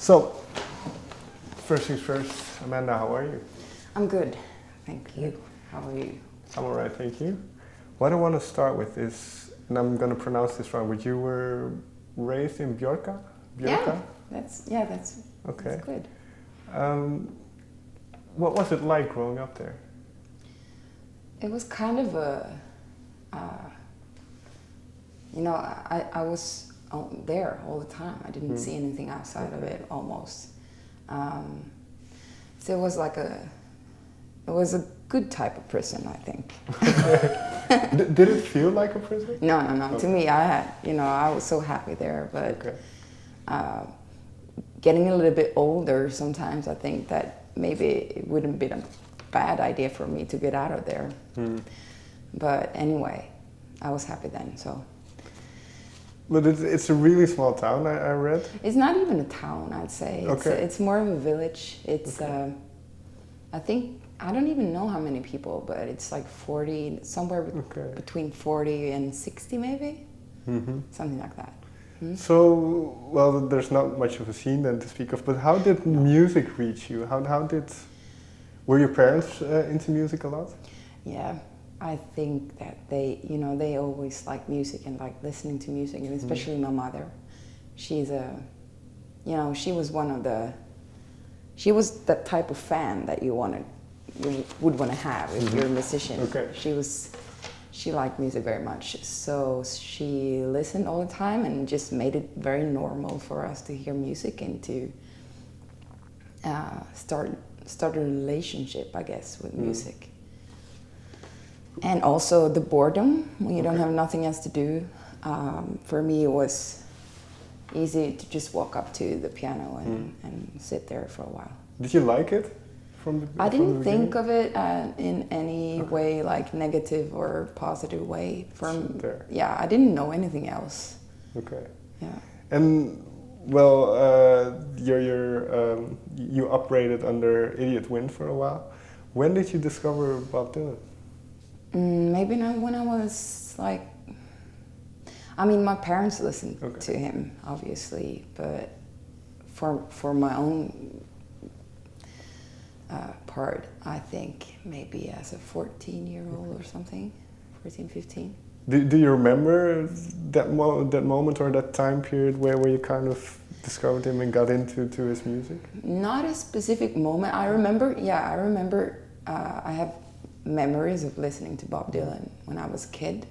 So, first things first, Amanda, how are you? I'm good, thank you. How are you? I'm alright, thank you. What I want to start with is, and I'm going to pronounce this wrong, but you were raised in Bjorka? Yeah, that's okay. That's good. What was it like growing up there? It was kind of I was there all the time. I didn't see anything outside of it almost. So it was like it was a good type of prison, I think. Did it feel like a prison? No. Okay. To me, I was so happy there, but getting a little bit older, sometimes I think that maybe it wouldn't be a bad idea for me to get out of there. But anyway, I was happy then, so. But it's a really small town, I read. It's not even a town, I'd say. It's more of a village. It's, I think, I don't even know how many people, but it's like 40, somewhere between 40 and 60 maybe? Something like that. So, well, there's not much of a scene then to speak of, but how did music reach you? Were your parents into music a lot? Yeah, I think that they always liked music and liked listening to music, and especially my mother. She was that type of fan that you would want to have if you're a musician. Okay. She liked music very much, so she listened all the time and just made it very normal for us to hear music and to start a relationship, I guess, with music. And also the boredom, when you don't have nothing else to do. For me, it was easy to just walk up to the piano and sit there for a while. Did you like it? I didn't think of it in any way like negative or positive way. I didn't know anything else. Okay. Yeah. And well, you operated under Idiot Wind for a while. When did you discover Bob Dylan? Maybe not when I was like. I mean, my parents listened to him, obviously, but for my own part, I think maybe as a 14-year-old or something, 14, 15. Do you remember that moment or that time period where you kind of discovered him and got into his music? Not a specific moment. I remember, I have memories of listening to Bob Dylan when I was a kid.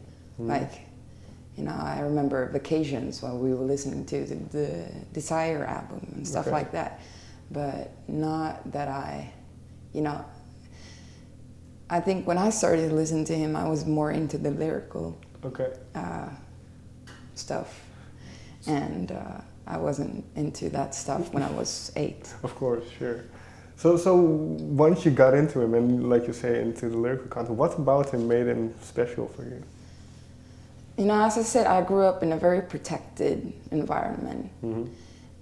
I remember vacations when we were listening to the Desire album and stuff like that. But not that I think when I started listening to him, I was more into the lyrical stuff. And I wasn't into that stuff when I was 8. Of course, sure. So once you got into him and, like you say, into the lyrical content, what about him made him special for you? As I said, I grew up in a very protected environment.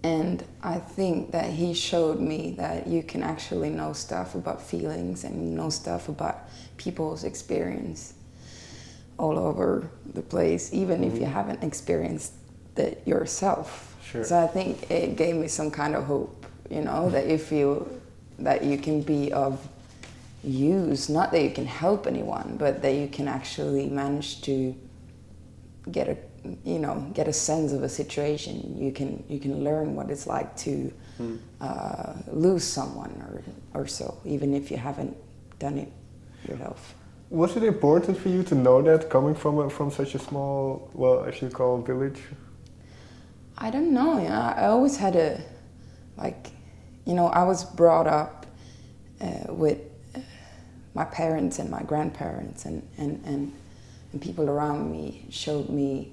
And I think that he showed me that you can actually know stuff about feelings and know stuff about people's experience all over the place, even if you haven't experienced it yourself. Sure. So I think it gave me some kind of hope, that you feel that you can be of use, not that you can help anyone, but that you can actually manage to get a sense of a situation. You can learn what it's like to lose someone or so, even if you haven't done it yourself. Was it important for you to know that coming from such a small, well, as you call, village? I don't know. I always had I was brought up with my parents and my grandparents and people around me showed me,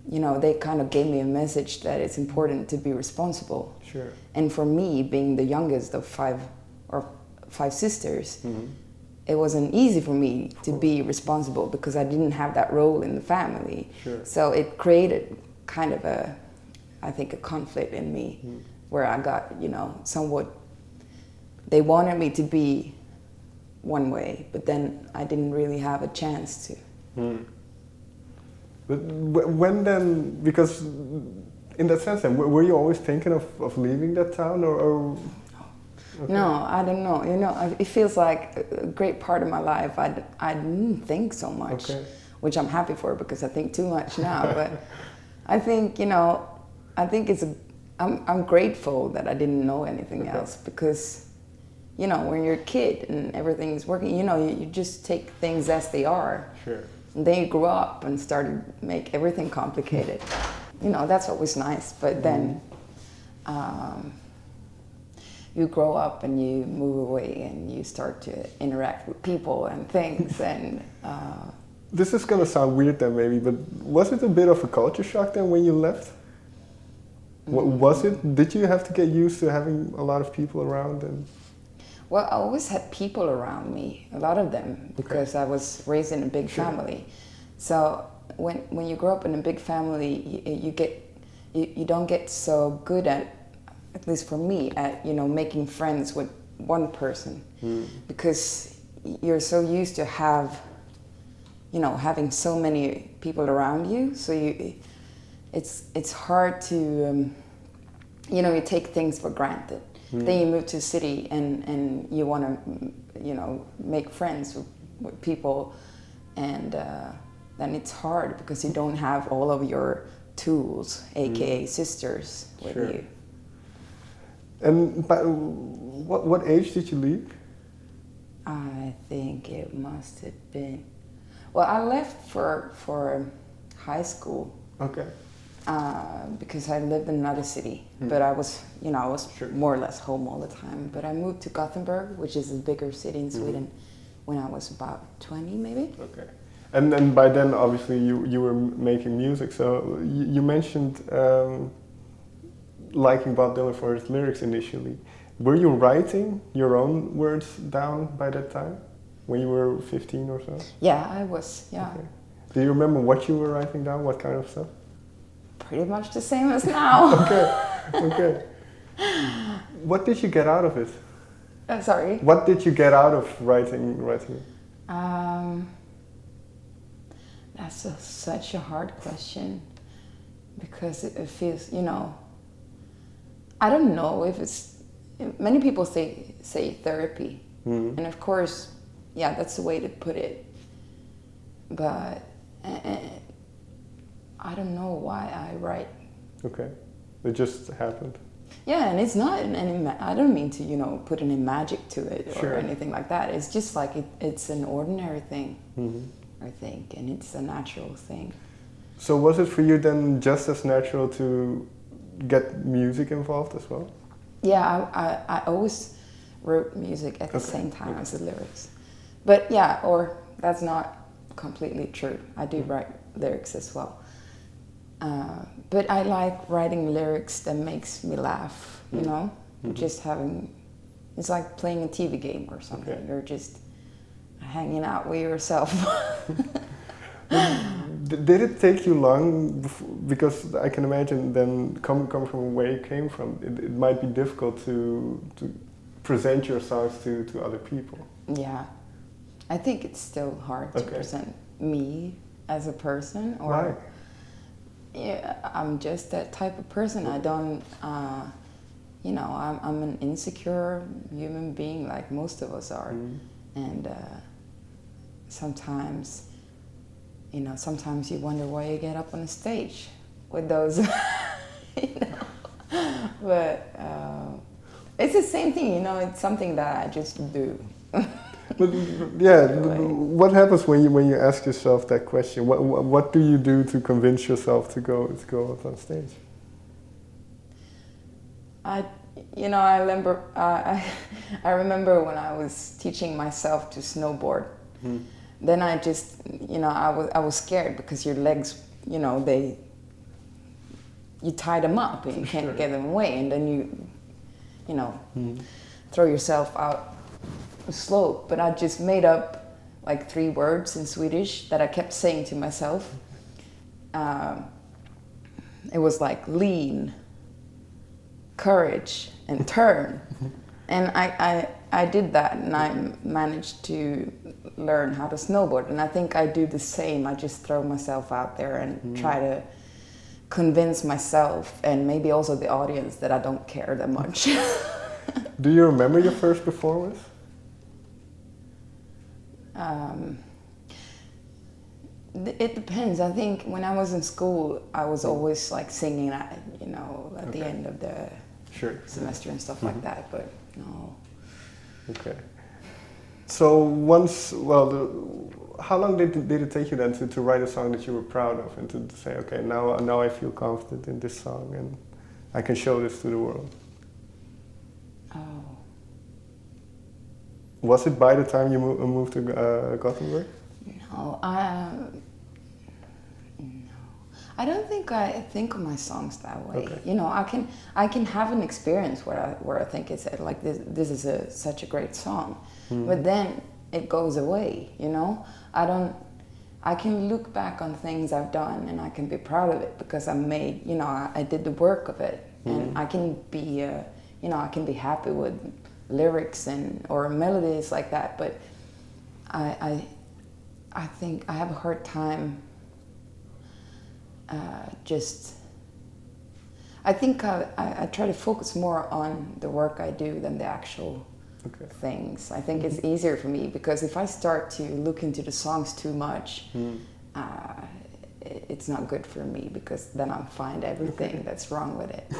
they kind of gave me a message that it's important to be responsible. Sure. And for me, being the youngest of five sisters, it wasn't easy for me to be responsible because I didn't have that role in the family. Sure. So it created kind of a conflict in me where I got, somewhat, they wanted me to be one way, but then I didn't really have a chance to. But when then, because in that sense, then, were you always thinking of leaving that town, or? Okay. No, I don't know. You know, it feels like a great part of my life. I didn't think so much, which I'm happy for because I think too much now. But I think, you know, I think I'm grateful that I didn't know anything else because, you know, when you're a kid and everything is working, you know, you just take things as they are. Sure. And then you grew up and started to make everything complicated. You know, that's always nice. But then you grow up and you move away and you start to interact with people and things. And this is going to sound weird then maybe, but was it a bit of a culture shock then when you left? What was it? Did you have to get used to having a lot of people around? And well, I always had people around me, a lot of them, because I was raised in a big family. So when you grow up in a big family, you don't get so good at least for me, at, you know, making friends with one person, because you're so used to having so many people around you. So it's hard to, you know, you take things for granted. Then you move to a city and you want to, you know, make friends with people, and then it's hard because you don't have all of your tools, aka sisters, with you. And by what age did you leave? I think it must have been, well, I left for high school. Okay. Because I lived in another city, but I was, you know, I was more or less home all the time. But I moved to Gothenburg, which is a bigger city in Sweden, when I was about 20, maybe. Okay. And then by then, obviously, you were making music. So you mentioned liking Bob Dylan for his lyrics initially. Were you writing your own words down by that time, when you were 15 or so? Yeah, I was. Yeah. Okay. Do you remember what you were writing down? What kind of stuff? Pretty much the same as now. Okay. What did you get out of it? Sorry? What did you get out of writing it? That's such a hard question, because it feels, you know, I don't know if it's, many people say therapy, and of course, yeah, that's the way to put it, but I don't know why I write. Okay, it just happened. Yeah, and it's not I don't mean to, you know, put any magic to it or anything like that. It's just like it's an ordinary thing, I think, and it's a natural thing. So was it for you then just as natural to get music involved as well? Yeah, I always wrote music at the same time as the lyrics. But yeah, or that's not completely true. I do write lyrics as well. But I like writing lyrics that makes me laugh, you know? Just having, it's like playing a TV game or something. Okay. You're just hanging out with yourself. Did it take you long? Because I can imagine then, come from where you came from, it might be difficult to present your songs to other people. Yeah. I think it's still hard to present me as a person. Or, why? Yeah, I'm just that type of person. I don't, you know, I'm an insecure human being like most of us are. And sometimes, you know, sometimes you wonder why you get up on the stage with those, you know. But it's the same thing, you know, it's something that I just do. But yeah, what happens when you ask yourself that question? What do you do to convince yourself to go up on stage? I remember when I was teaching myself to snowboard. Then I just, you know, I was scared because your legs, you know, you tie them up and you can't get them away, and then you know, throw yourself out a slope. But I just made up like 3 words in Swedish that I kept saying to myself. It was like lean, courage, and turn. And I did that, and I managed to learn how to snowboard. And I think I do the same. I just throw myself out there and try to convince myself and maybe also the audience that I don't care that much. Do you remember your first performance? It depends. I think when I was in school, I was always like singing at, at the end of the semester and stuff like that, but no. Okay. So once, how long did it take you then to write a song that you were proud of and to say, okay, now I feel confident in this song and I can show this to the world? Oh. Was it by the time you moved to Gothenburg? No, I don't think I think of my songs that way. Okay. I can have an experience where I think it's like this is such a great song, but then it goes away. I can look back on things I've done and I can be proud of it because I did the work of it, and I can be I can be happy with lyrics or melodies like that, but I think I have a hard time I think I try to focus more on the work I do than the actual things. I think it's easier for me because if I start to look into the songs too much, it's not good for me because then I'll find everything that's wrong with it.